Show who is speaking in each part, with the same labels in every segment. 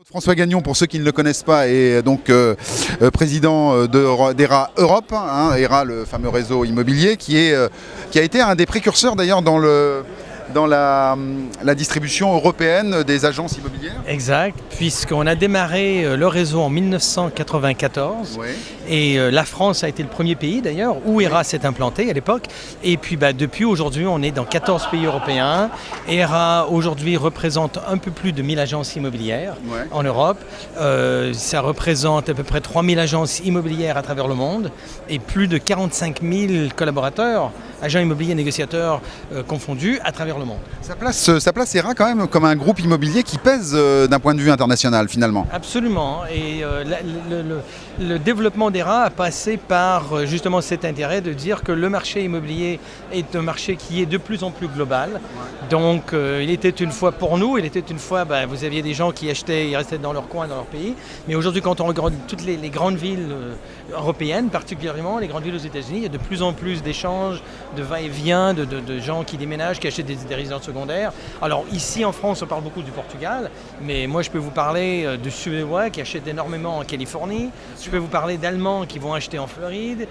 Speaker 1: François Gagnon, pour ceux qui ne le connaissent pas, est donc président d'ERA Europe, hein, ERA, le fameux réseau immobilier, qui a été un des précurseurs d'ailleurs dans la distribution européenne des agences immobilières.
Speaker 2: Exact, puisqu'on a démarré le réseau en 1994
Speaker 1: Ouais.
Speaker 2: et la France a été le premier pays d'ailleurs où ERA s'est implanté à l'époque. Et puis depuis aujourd'hui, on est dans 14 pays européens. ERA aujourd'hui représente un peu plus de 1000 agences immobilières en Europe. Ça représente à peu près 3000 agences immobilières à travers le monde et plus de 45 000 collaborateurs, agents immobiliers, négociateurs confondus à travers le monde.
Speaker 1: Ça place ERA quand même comme un groupe immobilier qui pèse d'un point de vue international finalement.
Speaker 2: Absolument. Et le développement d'ERA a passé par justement cet intérêt de dire que le marché immobilier est un marché qui est de plus en plus global. Ouais. Donc il était une fois pour nous, il était une fois, vous aviez des gens qui achetaient, ils restaient dans leur coin, dans leur pays. Mais aujourd'hui, quand on regarde toutes les grandes villes européennes, particulièrement les grandes villes aux États-Unis, il y a de plus en plus d'échanges, de va-et-vient, de gens qui déménagent, qui achètent des résidences secondaires. Alors ici en France, on parle beaucoup du Portugal, mais moi je peux vous parler de Suédois qui achètent énormément en Californie. Je peux vous parler d'Allemands qui vont acheter en Floride,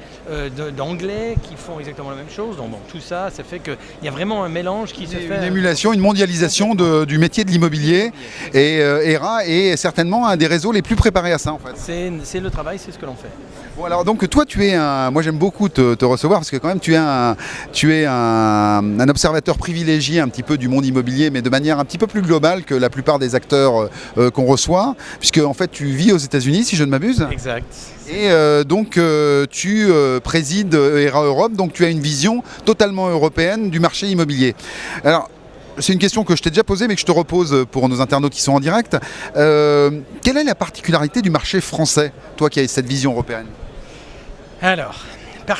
Speaker 2: d'Anglais qui font exactement la même chose. Donc bon, tout ça, ça fait qu'il y a vraiment un mélange qui se fait.
Speaker 1: Une émulation, une mondialisation du métier de l'immobilier. Et ERA est certainement un des réseaux les plus préparés à ça en fait.
Speaker 2: C'est le travail, c'est ce que l'on fait.
Speaker 1: Bon, alors donc toi tu es moi j'aime beaucoup te recevoir parce que quand même tu es un observateur privilégié un petit peu du monde immobilier, mais de manière un petit peu plus globale que la plupart des acteurs qu'on reçoit, puisque en fait tu vis aux États-Unis si je ne m'abuse.
Speaker 2: Exact.
Speaker 1: Et donc tu présides ERA Europe, donc tu as une vision totalement européenne du marché immobilier. Alors c'est une question que je t'ai déjà posée, mais que je te repose pour nos internautes qui sont en direct. Quelle est la particularité du marché français, toi qui as cette vision européenne ?
Speaker 2: Alors,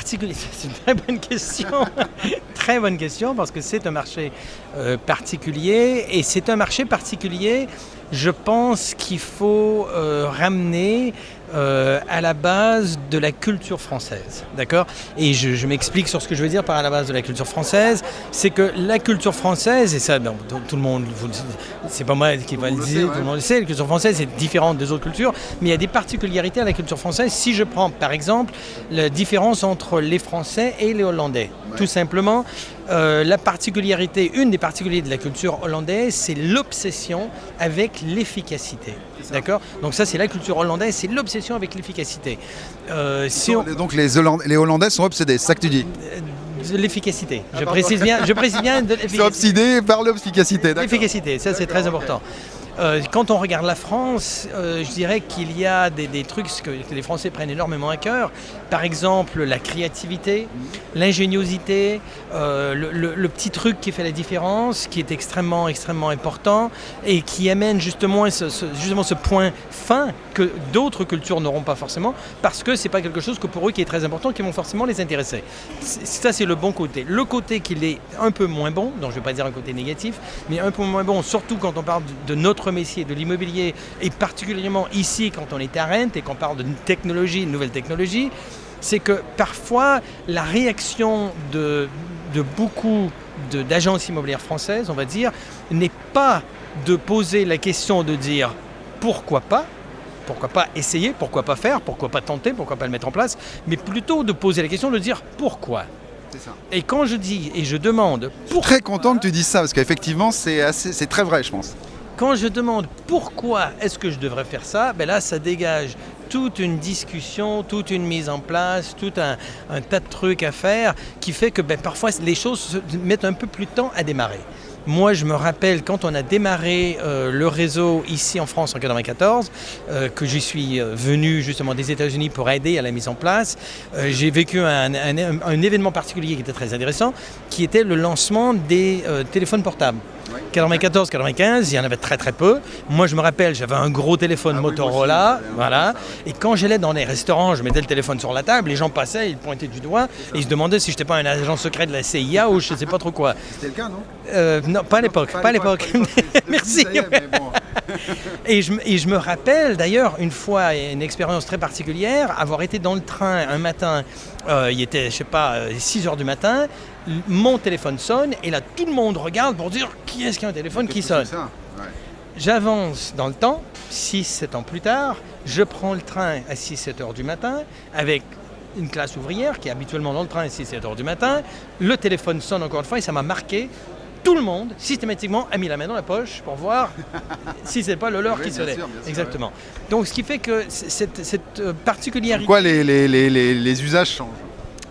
Speaker 2: c'est une très bonne question. Très bonne question, parce que c'est un marché particulier. Et c'est un marché particulier, je pense qu'il faut ramener à la base de la culture française, d'accord ? Et je m'explique sur ce que je veux dire par à la base de la culture française, c'est que la culture française, et ça, tout le monde, c'est pas moi qui va le dire, tout le monde le sait, la culture française est différente des autres cultures, mais il y a des particularités à la culture française. Si je prends par exemple la différence entre les Français et les Hollandais, tout simplement, une des particularités de la culture hollandaise, c'est l'obsession avec l'efficacité. D'accord ? Donc ça, c'est la culture hollandaise, c'est l'obsession avec l'efficacité.
Speaker 1: Donc les Hollandais sont obsédés, c'est ça que tu dis ?
Speaker 2: De l'efficacité. Je précise bien de l'efficacité.
Speaker 1: Ils sont obsédés par l'efficacité, d'accord.
Speaker 2: L'efficacité, ça c'est très important. Quand on regarde la France, je dirais qu'il y a des trucs que les Français prennent énormément à cœur. Par exemple, la créativité, l'ingéniosité, le petit truc qui fait la différence, qui est extrêmement, extrêmement important et qui amène justement ce point fin que d'autres cultures n'auront pas forcément, parce que c'est pas quelque chose que pour eux qui est très important, qui vont forcément les intéresser. Ça, c'est le bon côté. Le côté qui est un peu moins bon, donc je ne vais pas dire un côté négatif, mais un peu moins bon, surtout quand on parle de notre métier, de l'immobilier, et particulièrement ici, quand on est à Rent et qu'on parle de technologie, de nouvelles technologies, c'est que parfois, la réaction de beaucoup d'agences immobilières françaises, on va dire, n'est pas de poser la question de dire pourquoi pas essayer, pourquoi pas faire, pourquoi pas tenter, pourquoi pas le mettre en place, mais plutôt de poser la question de dire pourquoi.
Speaker 1: C'est ça.
Speaker 2: Et quand je dis et je demande pourquoi...
Speaker 1: Je suis très content que tu dises ça, parce qu'effectivement c'est très vrai, je pense.
Speaker 2: Quand je demande pourquoi est-ce que je devrais faire ça, là ça dégage toute une discussion, toute une mise en place, tout un tas de trucs à faire qui fait que parfois les choses mettent un peu plus de temps à démarrer. Moi, je me rappelle quand on a démarré le réseau ici en France en 1994, que j'y suis venu justement des États-Unis pour aider à la mise en place. J'ai vécu un événement particulier qui était très intéressant, qui était le lancement des téléphones portables. 94-95, il y en avait très très peu. Moi, je me rappelle, j'avais un gros téléphone Motorola, voilà. Et quand j'allais dans les restaurants, je mettais le téléphone sur la table, les gens passaient, ils pointaient du doigt et ils se demandaient si je n'étais pas un agent secret de la CIA ou je ne sais pas trop quoi.
Speaker 1: C'était le cas, non ?
Speaker 2: Non, pas à l'époque. Merci. Et je me rappelle d'ailleurs une fois, une expérience très particulière, avoir été dans le train un matin, il était, 6h du matin, mon téléphone sonne et là tout le monde regarde pour dire qui est-ce qui a un téléphone qui sonne. J'avance dans le temps, 6-7 ans plus tard, je prends le train à 6-7 heures du matin avec une classe ouvrière qui est habituellement dans le train à 6-7 heures du matin. Le téléphone sonne encore une fois et ça m'a marqué. Tout le monde, systématiquement, a mis la main dans la poche pour voir si ce n'est pas le leur qui sonnait. Exactement. Ouais. Donc, ce qui fait que cette particularité...
Speaker 1: Pourquoi les usages changent?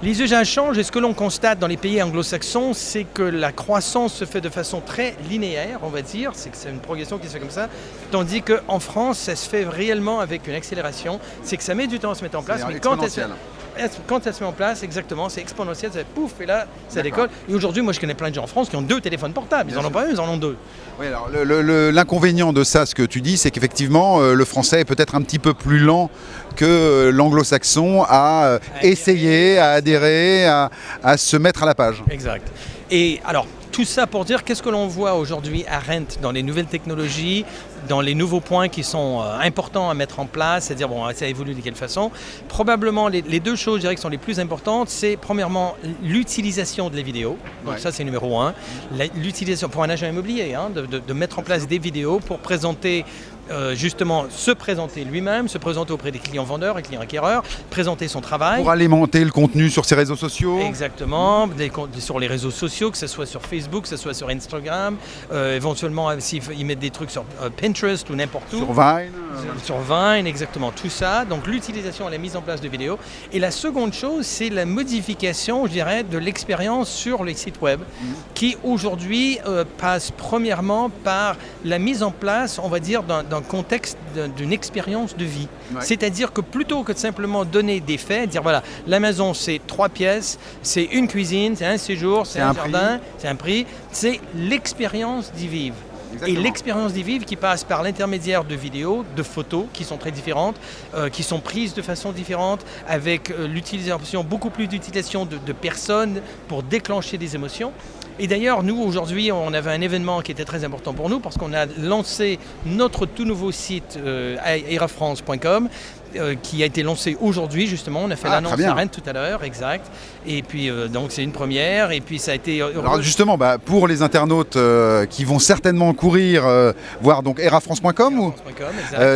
Speaker 2: Les usages changent et ce que l'on constate dans les pays anglo-saxons, c'est que la croissance se fait de façon très linéaire, on va dire, c'est que c'est une progression qui se fait comme ça, tandis qu'en France, ça se fait réellement avec une accélération, c'est que ça met du temps à se mettre en place, mais quand elle se met en place, exactement, c'est exponentiel, ça fait pouf, et là, ça décolle. Et aujourd'hui, moi je connais plein de gens en France qui ont 2 téléphones portables, ils n'en ont pas un, ils en ont 2.
Speaker 1: Oui, alors l'inconvénient de ça, ce que tu dis, c'est qu'effectivement, le français est peut-être un petit peu plus lent que l'anglo-saxon à essayer, à adhérer, à se mettre à la page.
Speaker 2: Exact. Et alors, tout ça pour dire qu'est-ce que l'on voit aujourd'hui à Rent dans les nouvelles technologies, dans les nouveaux points qui sont importants à mettre en place, c'est-à-dire bon, ça évolue de quelle façon. Probablement les 2 choses, je dirais, qui sont les plus importantes, c'est premièrement l'utilisation de les vidéos. Donc ça, c'est numéro 1. L'utilisation pour un agent immobilier, hein, de mettre en place des vidéos pour présenter justement se présenter lui-même, se présenter auprès des clients vendeurs et clients acquéreurs, présenter son travail.
Speaker 1: Pour alimenter le contenu sur ses réseaux sociaux.
Speaker 2: Exactement, sur les réseaux sociaux, que ce soit sur Facebook, que ce soit sur Instagram, éventuellement s'ils mettent des trucs sur Pinterest ou n'importe où.
Speaker 1: Sur Vine.
Speaker 2: Sur Vine, exactement, tout ça. Donc l'utilisation et la mise en place de vidéos. Et la seconde chose, c'est la modification, je dirais, de l'expérience sur les sites web, qui aujourd'hui passe premièrement par la mise en place, on va dire, d'un contexte d'une expérience de vie. Ouais. C'est-à-dire que plutôt que de simplement donner des faits, dire voilà, la maison c'est 3 pièces, c'est une cuisine, c'est un séjour, c'est un jardin, c'est un prix, c'est l'expérience d'y vivre. Exactement. Et l'expérience d'y vivre qui passe par l'intermédiaire de vidéos, de photos qui sont très différentes, qui sont prises de façon différente, avec l'utilisation, beaucoup plus d'utilisation de personnes pour déclencher des émotions. Et d'ailleurs, nous, aujourd'hui, on avait un événement qui était très important pour nous parce qu'on a lancé notre tout nouveau site erafrance.com qui a été lancé aujourd'hui, justement. On a fait l'annonce à Rennes tout à l'heure, exact. Et puis, donc, c'est une première. Et puis, ça a été...
Speaker 1: Alors, justement, pour les internautes qui vont certainement courir, voir donc erafrance.com ou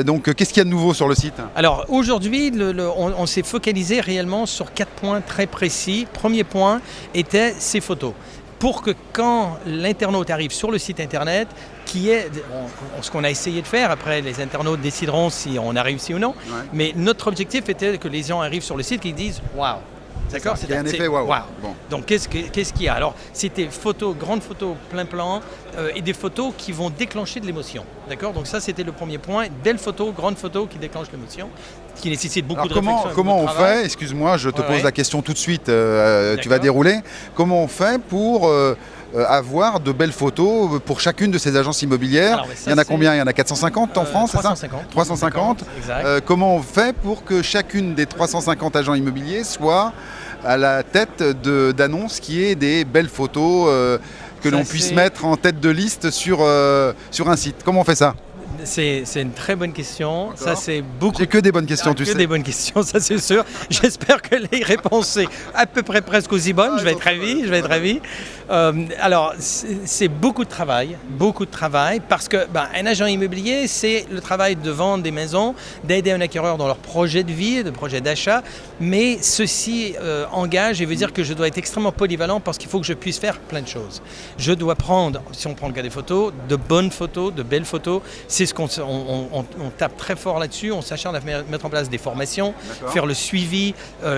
Speaker 1: donc, qu'est-ce qu'il y a de nouveau sur le site?
Speaker 2: Alors, aujourd'hui, on s'est focalisé réellement sur 4 points très précis. Premier point était ces photos. Pour que quand l'internaute arrive sur le site internet, qui est ce qu'on a essayé de faire, après les internautes décideront si on a réussi ou non, mais notre objectif était que les gens arrivent sur le site et qu'ils disent « Waouh ». D'accord,
Speaker 1: c'est un effet waouh.
Speaker 2: Bon. Donc qu'est-ce qu'il y a? Alors c'était photos, grandes photos, plein plan, et des photos qui vont déclencher de l'émotion. D'accord, donc ça c'était le premier point. Belles photos, grandes photos qui déclenchent l'émotion, qui nécessitent beaucoup de réflexion.
Speaker 1: Comment on fait? Excuse-moi, je te pose la question tout de suite. Tu vas dérouler. Comment on fait pour avoir de belles photos pour chacune de ces agences immobilières? Alors, il y en a combien? Il y en a 450 en France,
Speaker 2: 350,
Speaker 1: c'est ça? 350. Comment on fait pour que chacune des 350 agents immobiliers soit à la tête d'annonces qui est des belles photos que l'on puisse mettre en tête de liste sur un site? Comment on fait ça?
Speaker 2: C'est une très bonne question. Ça, c'est beaucoup.
Speaker 1: J'ai que des bonnes questions, tu sais.
Speaker 2: Que des bonnes questions, ça c'est sûr. J'espère que les réponses sont à peu près presque aussi bonnes. Je vais être ravi. Alors, c'est beaucoup de travail, parce que un agent immobilier, c'est le travail de vendre des maisons, d'aider un acquéreur dans leur projet de vie, de projet d'achat. Mais ceci engage et veut dire que je dois être extrêmement polyvalent parce qu'il faut que je puisse faire plein de choses. Je dois prendre, si on prend le cas des photos, de bonnes photos, de belles photos. C'est ce qu'on tape très fort là-dessus, on s'acharne à mettre en place des formations, faire le suivi,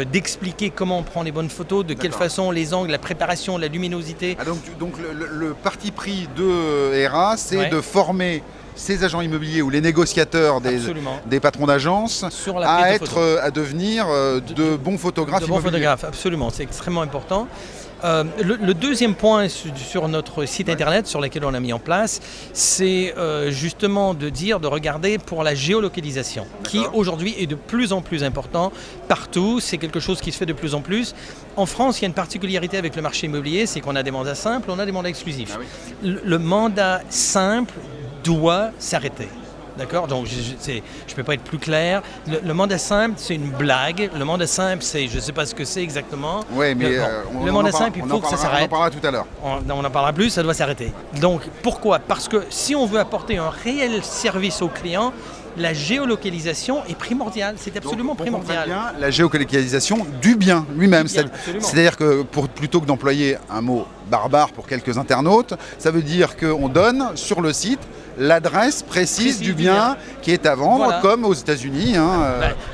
Speaker 2: d'expliquer comment on prend les bonnes photos, de quelle façon les angles, la préparation, la luminosité.
Speaker 1: Ah donc le parti pris de ERA, c'est de former ces agents immobiliers ou les négociateurs des patrons d'agence à devenir de bons photographes immobiliers.
Speaker 2: Photographes, absolument, c'est extrêmement important. Le deuxième point sur notre site internet sur lequel on a mis en place, c'est justement de regarder pour la géolocalisation, qui aujourd'hui est de plus en plus important partout. C'est quelque chose qui se fait de plus en plus. En France, il y a une particularité avec le marché immobilier, c'est qu'on a des mandats simples, on a des mandats exclusifs. Le mandat simple doit s'arrêter. D'accord, donc je ne peux pas être plus clair. Le mandat simple, c'est une blague. Le mandat simple, c'est, je ne sais pas ce que c'est exactement.
Speaker 1: Oui, mais
Speaker 2: le mandat simple, il faut que ça s'arrête.
Speaker 1: On en parlera tout à l'heure.
Speaker 2: On en parlera plus, ça doit s'arrêter. Donc pourquoi? Parce que si on veut apporter un réel service au client, la géolocalisation est primordiale, c'est absolument primordial.
Speaker 1: Bien, la géolocalisation du bien lui-même.
Speaker 2: Absolument.
Speaker 1: C'est-à-dire que plutôt que d'employer un mot barbare pour quelques internautes, ça veut dire qu'on donne sur le site l'adresse précise du bien qui est à vendre, voilà. Comme aux États-Unis.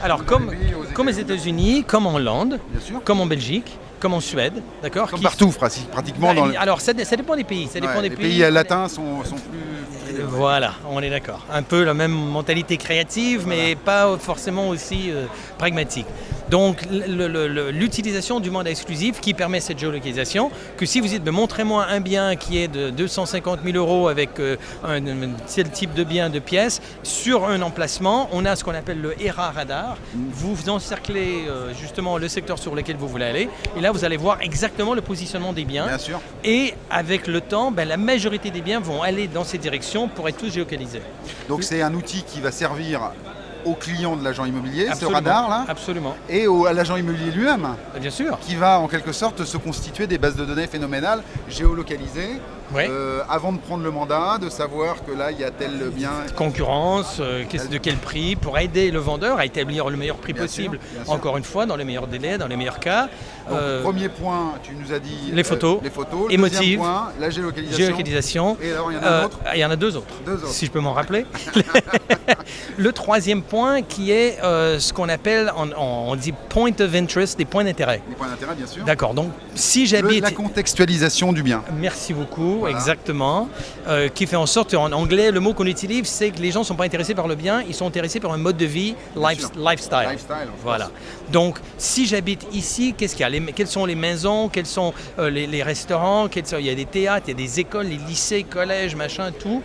Speaker 2: Alors comme aux États-Unis, comme en Hollande, comme en Belgique, comme en Suède, d'accord.
Speaker 1: Comme partout, pratiquement.
Speaker 2: Alors ça dépend des pays.
Speaker 1: Les pays latins sont plus...
Speaker 2: Voilà, on est d'accord. Un peu la même mentalité créative, mais pas forcément aussi pragmatique. Donc l'utilisation du mandat exclusif qui permet cette géolocalisation, que si vous dites montrez-moi un bien qui est de 250 000 € avec un tel type de bien, de pièces, sur un emplacement, on a ce qu'on appelle le ERA radar. Vous encerclez justement le secteur sur lequel vous voulez aller, et là vous allez voir exactement le positionnement des biens.
Speaker 1: Bien sûr.
Speaker 2: Et avec le temps, la majorité des biens vont aller dans ces directions pour être tous géolocalisés.
Speaker 1: Donc c'est un outil qui va servir aux clients de l'agent immobilier, ce radar-là.
Speaker 2: Absolument.
Speaker 1: Et à l'agent immobilier lui-même.
Speaker 2: Bien sûr.
Speaker 1: Qui va en quelque sorte se constituer des bases de données phénoménales, géolocalisées, avant de prendre le mandat, de savoir que là, il y a tel bien.
Speaker 2: Concurrence, de quel prix, pour aider le vendeur à établir le meilleur prix possible. Bien sûr. Encore une fois, dans les meilleurs délais, dans les meilleurs cas.
Speaker 1: Donc, premier point, tu nous as dit
Speaker 2: les photos. Émotives.
Speaker 1: Deuxième point, la géolocalisation.
Speaker 2: Et alors, il y en a un autre. Il y en a deux autres. Si je peux m'en rappeler. Le troisième point qui est ce qu'on appelle, on dit point of interest, des points d'intérêt.
Speaker 1: Des points d'intérêt, bien sûr.
Speaker 2: D'accord, donc si j'habite...
Speaker 1: La contextualisation du bien.
Speaker 2: Merci beaucoup, voilà. Exactement. Qui fait en sorte, en anglais, le mot qu'on utilise, c'est que les gens ne sont pas intéressés par le bien, ils sont intéressés par un mode de vie, lifestyle. Voilà. Donc, si j'habite ici, qu'est-ce qu'il y a? Quelles sont les maisons? Quels sont les restaurants? Il y a des théâtres, il y a des écoles, les lycées, collèges, machin, tout.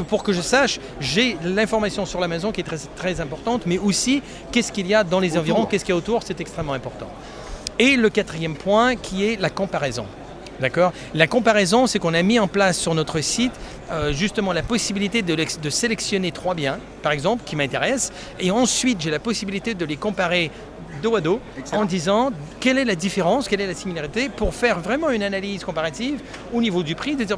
Speaker 2: Pour que je sache, j'ai l'information sur la maison qui est très, très importante, mais aussi qu'est-ce qu'il y a dans les environs, qu'est-ce qu'il y a autour, c'est extrêmement important. Et le quatrième point qui est la comparaison. D'accord ? La comparaison, c'est qu'on a mis en place sur notre site justement la possibilité de sélectionner 3 biens, par exemple, qui m'intéressent, et ensuite j'ai la possibilité de les comparer dos à dos. Excellent. En disant quelle est la différence, quelle est la similarité, pour faire vraiment une analyse comparative au niveau du prix, de dire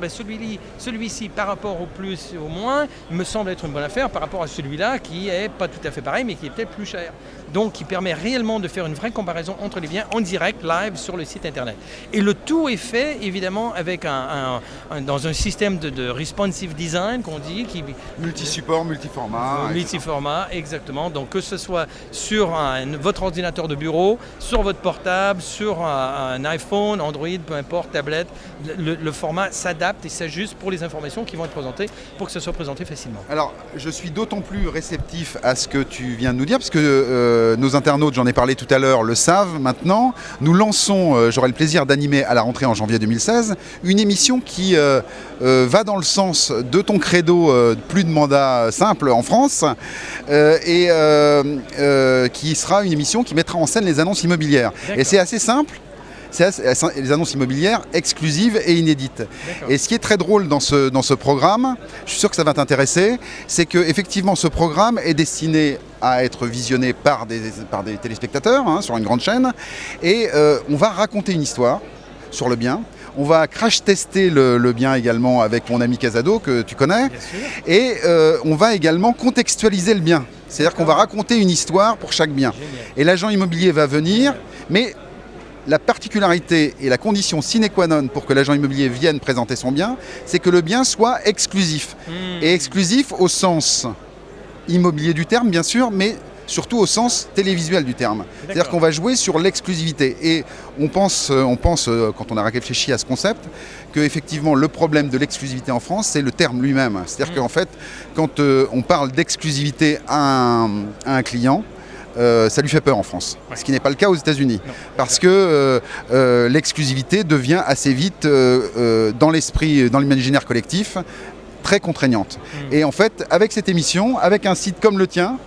Speaker 2: celui-ci par rapport au plus et au moins me semble être une bonne affaire par rapport à celui-là qui est pas tout à fait pareil mais qui est peut-être plus cher. Donc qui permet réellement de faire une vraie comparaison entre les biens en direct, live sur le site internet. Et le tout est fait évidemment avec dans un système de responsive design qu'on dit.
Speaker 1: Multi-support, multiformat.
Speaker 2: Multiformat, exactement. Donc que ce soit sur votre ordinateur de bureau, sur votre portable, sur un iPhone, Android, peu importe, tablette, le format s'adapte et s'ajuste pour les informations qui vont être présentées pour que ça soit présenté facilement.
Speaker 1: Alors, je suis d'autant plus réceptif à ce que tu viens de nous dire, parce que nos internautes, j'en ai parlé tout à l'heure, le savent maintenant. Nous lançons, j'aurai le plaisir d'animer à la rentrée en janvier 2016, une émission qui va dans le sens de ton credo, plus de mandat simple en France, et qui sera une émission qui mettra en scène les annonces immobilières. Et c'est assez simple. C'est les annonces immobilières exclusives et inédites. Et ce qui est très drôle dans ce programme, je suis sûr que ça va t'intéresser, c'est qu'effectivement ce programme est destiné à être visionné par des téléspectateurs sur une grande chaîne. Et on va raconter une histoire sur le bien. On va crash tester le bien également avec mon ami Casado que tu connais. Et on va également contextualiser le bien. C'est-à-dire qu'on va raconter une histoire pour chaque bien. Génial. Et l'agent immobilier va venir, mais la particularité et la condition sine qua non pour que l'agent immobilier vienne présenter son bien, c'est que le bien soit exclusif. Et exclusif au sens immobilier du terme, bien sûr, mais surtout au sens télévisuel du terme. C'est-à-dire qu'on va jouer sur l'exclusivité. Et on pense, quand on a réfléchi à ce concept, qu'effectivement le problème de l'exclusivité en France, c'est le terme lui-même. C'est-à-dire qu'en fait, quand on parle d'exclusivité à un client, ça lui fait peur en France, ce qui n'est pas le cas aux États-Unis, parce que l'exclusivité devient assez vite, dans l'esprit, dans l'imaginaire collectif, très contraignante. Et en fait, avec cette émission, avec un site comme le tien,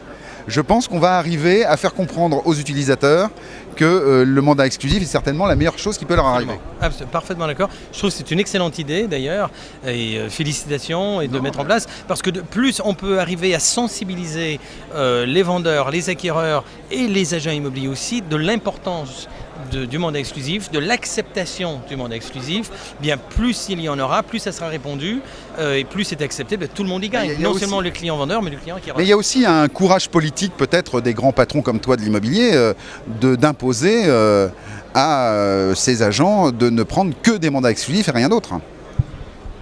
Speaker 1: je pense qu'on va arriver à faire comprendre aux utilisateurs que le mandat exclusif est certainement la meilleure chose qui peut leur arriver.
Speaker 2: Absolument, parfaitement d'accord. Je trouve que c'est une excellente idée d'ailleurs, et félicitations et de mettre en place, parce que de plus on peut arriver à sensibiliser les vendeurs, les acquéreurs et les agents immobiliers aussi de l'importance du mandat exclusif, de l'acceptation du mandat exclusif, bien plus il y en aura, plus ça sera répondu et plus c'est accepté, tout le monde y gagne. Non seulement le client vendeur, mais le client qui...
Speaker 1: Mais il y a aussi un courage politique peut-être des grands patrons comme toi de l'immobilier d'imposer à ces agents de ne prendre que des mandats exclusifs et rien d'autre.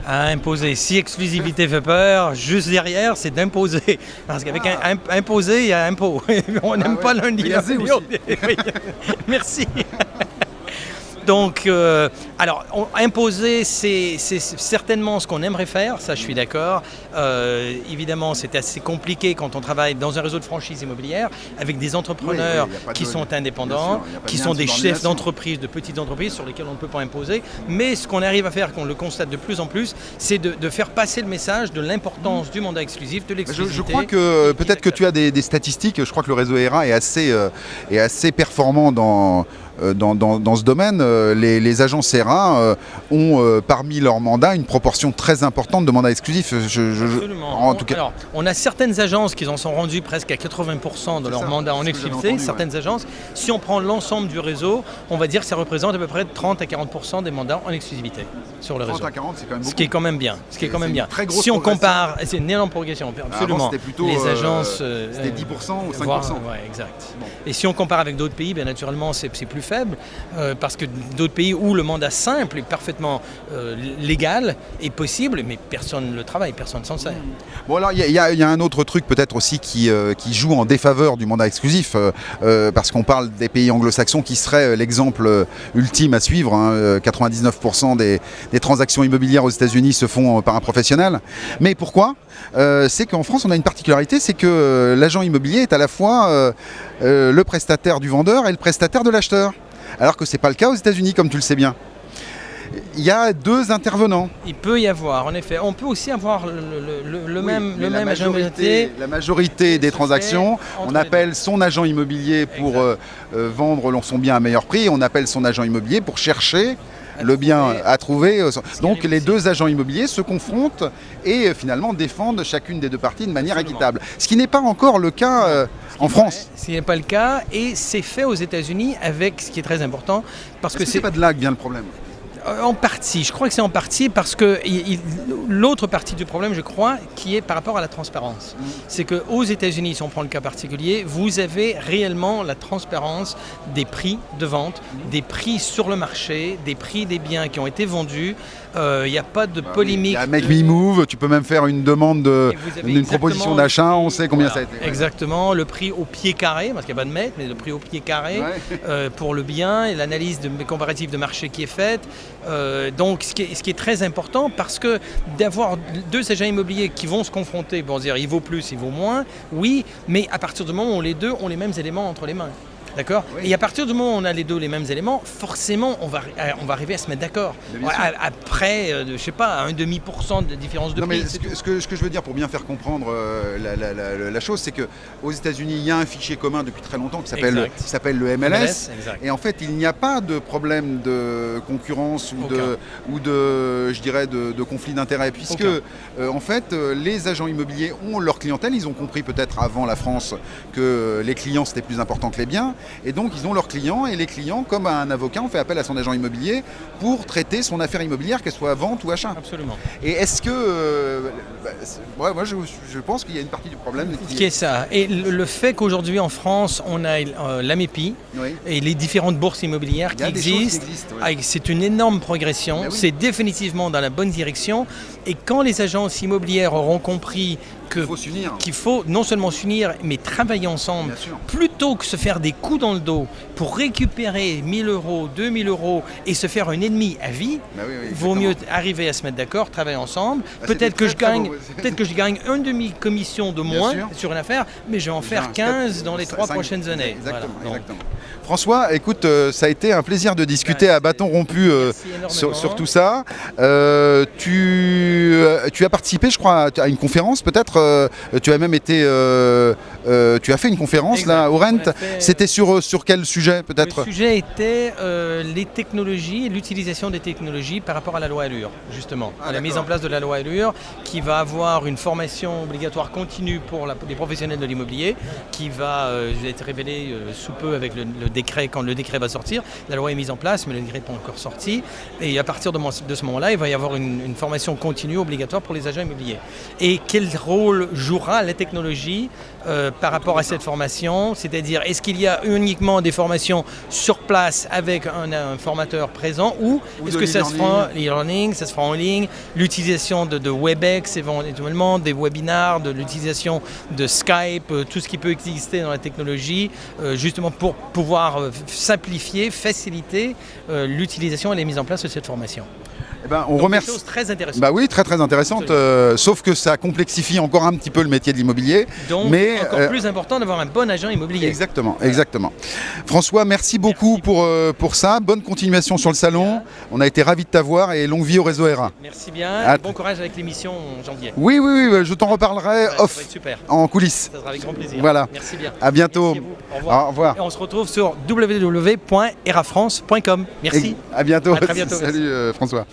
Speaker 2: À imposer. Si exclusivité fait peur, juste derrière, c'est d'imposer. Parce qu'avec imposer, il y a impôt. On n'aime pas l'un ni l'autre. Merci. Donc, alors, imposer, c'est certainement ce qu'on aimerait faire, ça je suis d'accord. Évidemment, c'est assez compliqué quand on travaille dans un réseau de franchise immobilière avec des entrepreneurs qui sont indépendants, qui sont des chefs d'entreprise, de petites entreprises sur lesquelles on ne peut pas imposer. Mais ce qu'on arrive à faire, qu'on le constate de plus en plus, c'est de faire passer le message de l'importance du mandat exclusif, de l'exclusivité.
Speaker 1: Je crois que peut-être que tu as des statistiques, je crois que le réseau ERA est assez performant dans ce domaine. Les agences ERA ont parmi leurs mandats une proportion très importante de mandats exclusifs.
Speaker 2: Absolument. En tout cas. Alors, on a certaines agences qui en sont rendues presque à 80% de leurs mandats en exclusivité, certaines agences. Si on prend l'ensemble du réseau, on va dire que ça représente à peu près 30 à 40% des mandats en exclusivité sur le réseau.
Speaker 1: 30 à 40, c'est quand même beaucoup.
Speaker 2: Ce qui est quand même bien. Si on compare, c'est une énorme progression, absolument.
Speaker 1: Avant, plutôt,
Speaker 2: les agences...
Speaker 1: c'était 10% ou 5%.
Speaker 2: Ouais, exact. Bon. Et si on compare avec d'autres pays, bien naturellement, c'est plus faible, parce que d'autres pays où le mandat simple est parfaitement légal et possible, mais personne ne le travaille, personne ne s'en sert.
Speaker 1: Bon, alors il y a un autre truc peut-être aussi qui joue en défaveur du mandat exclusif, parce qu'on parle des pays anglo-saxons qui seraient l'exemple ultime à suivre. 99% des transactions immobilières aux États-Unis se font par un professionnel. Mais pourquoi ? C'est qu'en France, on a une particularité, c'est que l'agent immobilier est à la fois le prestataire du vendeur et le prestataire de l'acheteur. Alors que ce n'est pas le cas aux États-Unis, comme tu le sais bien. Il y a deux intervenants.
Speaker 2: Il peut y avoir, en effet. On peut aussi avoir le même agent immobilier.
Speaker 1: La majorité des transactions, on appelle son agent immobilier pour vendre son bien à meilleur prix. On appelle son agent immobilier pour chercher le bien à trouver. Donc les deux agents immobiliers se confrontent et finalement défendent chacune des deux parties de manière équitable. Ce qui n'est pas encore le cas en France.
Speaker 2: Ce n'est pas le cas et c'est fait aux États-Unis avec ce qui est très important. Parce que
Speaker 1: c'est pas de là que vient le problème.
Speaker 2: En partie, je crois que c'est en partie parce que l'autre partie du problème, je crois, qui est par rapport à la transparence. C'est qu'aux États-Unis, si on prend le cas particulier, vous avez réellement la transparence des prix de vente, des prix sur le marché, des prix des biens qui ont été vendus. Il n'y a pas de polémique.
Speaker 1: Il y a Make Me Move, tu peux même faire une demande d'une proposition d'achat, on sait combien ça a été.
Speaker 2: Exactement, le prix au pied carré, parce qu'il n'y a pas de mètre, mais le prix au pied carré pour le bien et l'analyse comparative de marché qui est faite. Donc ce qui est très important, parce que d'avoir deux agents immobiliers qui vont se confronter, bon, dire il vaut plus, il vaut moins, oui, mais à partir du moment où les deux ont les mêmes éléments entre les mains. D'accord ? Oui. Et à partir du moment où on a les deux les mêmes éléments, forcément, on va arriver à se mettre d'accord. Après, je sais pas, 1,5% de différence de prix.
Speaker 1: Mais ce que je veux dire pour bien faire comprendre la chose, c'est qu'aux États-Unis, il y a un fichier commun depuis très longtemps qui s'appelle le MLS. Et en fait, il n'y a pas de problème de concurrence ou de conflit d'intérêts, puisque en fait, les agents immobiliers ont leur clientèle. Ils ont compris peut-être avant la France que les clients, c'était plus important que les biens. Et donc, ils ont leurs clients, et les clients, comme un avocat, on fait appel à son agent immobilier pour traiter son affaire immobilière, qu'elle soit vente ou achat.
Speaker 2: Absolument.
Speaker 1: Et est-ce que... moi, je pense qu'il y a une partie du problème
Speaker 2: qui est ça. Et le fait qu'aujourd'hui, en France, on a l'AMEPI et les différentes bourses immobilières qui existent, c'est une énorme progression. C'est définitivement dans la bonne direction. Et quand les agences immobilières auront compris qu'il faut non seulement s'unir, mais travailler ensemble, plutôt que se faire des coups dans le dos pour récupérer 1 000 euros, 2 000 euros et se faire un ennemi à vie, vaut mieux arriver à se mettre d'accord, travailler ensemble. Peut-être que je gagne une demi-commission de moins sur une affaire, mais je vais en faire 15 dans les 3 prochaines années.
Speaker 1: Exactement. François, écoute, ça a été un plaisir de discuter à bâton rompu sur tout ça. Tu as participé, je crois, à une conférence peut-être. Tu as même été tu as fait une conférence là au Rent. C'était sur quel sujet peut-être?
Speaker 2: Le sujet était les technologies, l'utilisation des technologies par rapport à la loi Allure, justement. À la mise en place de la loi Allure, qui va avoir une formation obligatoire continue pour les professionnels de l'immobilier, qui va être révélée sous peu avec le décret, quand le décret va sortir. La loi est mise en place, mais le décret n'est pas encore sorti. Et à partir de ce moment-là, il va y avoir une formation continue obligatoire pour les agents immobiliers. Et quel rôle jouera la technologie par rapport à cette formation? C'est-à-dire, est-ce qu'il y a uniquement des formations sur place avec un formateur présent ou est-ce que ça se fera l'e-learning, ça se fera en ligne, l'utilisation de WebEx éventuellement, des webinars, de l'utilisation de Skype, tout ce qui peut exister dans la technologie, justement pour pouvoir simplifier, faciliter l'utilisation et la mise en place de cette formation.
Speaker 1: Eh ben, on remercie.
Speaker 2: Des choses très intéressantes.
Speaker 1: Bah oui, très intéressante. Sauf que ça complexifie encore un petit peu le métier de l'immobilier.
Speaker 2: Donc, mais encore plus important d'avoir un bon agent immobilier.
Speaker 1: Exactement, exactement. François, merci beaucoup pour ça. Bonne continuation sur le salon. On a été ravis de t'avoir et longue vie au réseau ERA.
Speaker 2: Merci bien. Bon courage avec l'émission en janvier.
Speaker 1: Oui, je t'en reparlerai off, en coulisses.
Speaker 2: Ça sera avec grand plaisir.
Speaker 1: Voilà.
Speaker 2: Merci bien.
Speaker 1: À bientôt.
Speaker 2: Merci à vous. Au revoir. Et on se retrouve sur www.erafrance.com. Merci.
Speaker 1: À bientôt.
Speaker 2: À très bientôt.
Speaker 1: Salut François.